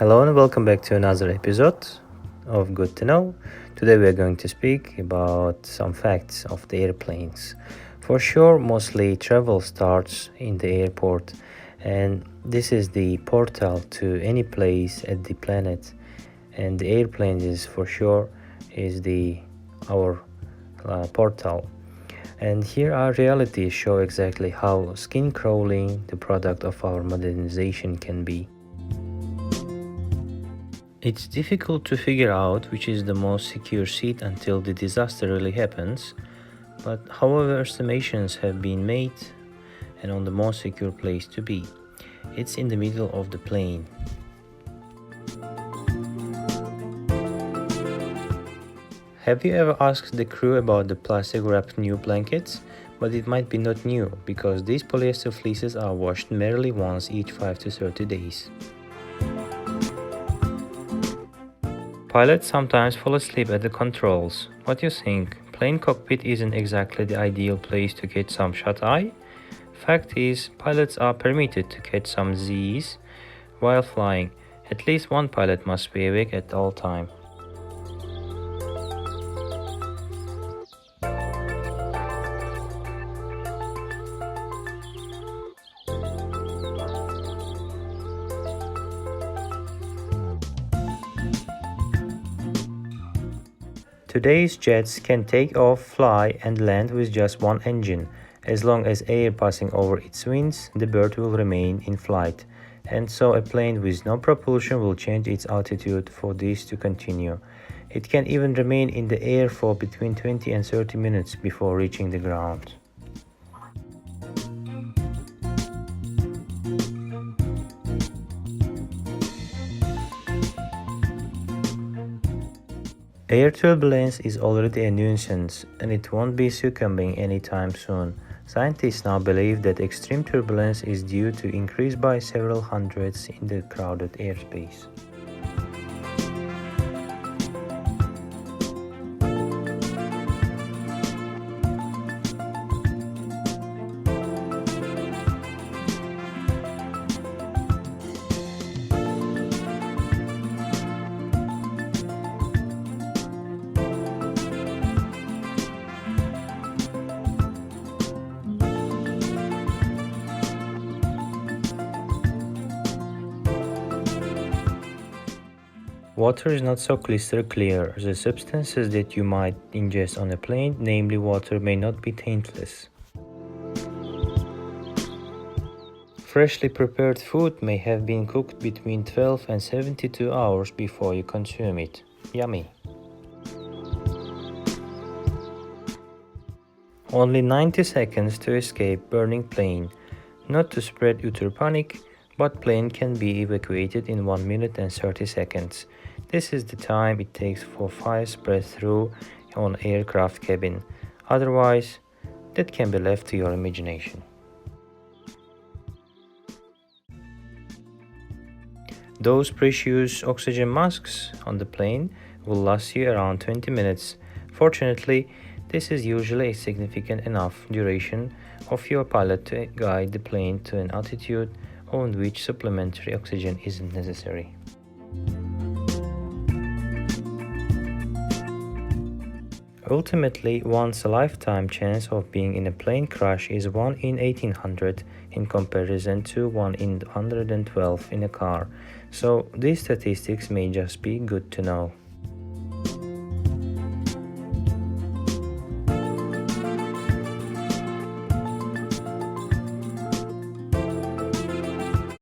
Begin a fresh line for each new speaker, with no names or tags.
Hello and welcome back to another episode of Good to Know. Today we are going to speak about some facts of the airplanes. For sure, mostly travel starts in the airport, and this is the portal to any place at the planet. And the airplane is for sure is our portal. And here our realities show exactly how skin crawling, the product of our modernization, can be. It's difficult to figure out which is the most secure seat until the disaster really happens, but however, estimations have been made and on the most secure place to be. It's in the middle of the plane. Have you ever asked the crew about the plastic wrapped new blankets? But it might be not new, because these polyester fleeces are washed merely once each 5 to 30 days. Pilots sometimes fall asleep at the controls. What do you think? Plane cockpit isn't exactly the ideal place to get some shut-eye? Fact is, pilots are permitted to catch some Z's while flying. At least one pilot must be awake at all times. Today's jets can take off, fly, and land with just one engine. As long as air passing over its wings, the bird will remain in flight. And so a plane with no propulsion will change its altitude for this to continue. It can even remain in the air for between 20 and 30 minutes before reaching the ground. Air turbulence is already a nuisance, and it won't be succumbing anytime soon. Scientists now believe that extreme turbulence is due to increase by several hundreds in the crowded airspace. Water is not so crystal clear. The substances that you might ingest on a plane, namely water, may not be taintless. Freshly prepared food may have been cooked between 12 and 72 hours before you consume it. Yummy! Only 90 seconds to escape burning plane. Not to spread utter panic, but plane can be evacuated in 1 minute and 30 seconds. This is the time it takes for fire spread through an aircraft cabin. Otherwise, that can be left to your imagination. Those precious oxygen masks on the plane will last you around 20 minutes. Fortunately, this is usually a significant enough duration of your pilot to guide the plane to an altitude on which supplementary oxygen isn't necessary. Ultimately, one's lifetime chance of being in a plane crash is 1 in 1800 in comparison to 1 in 112 in a car. So these statistics may just be good to know.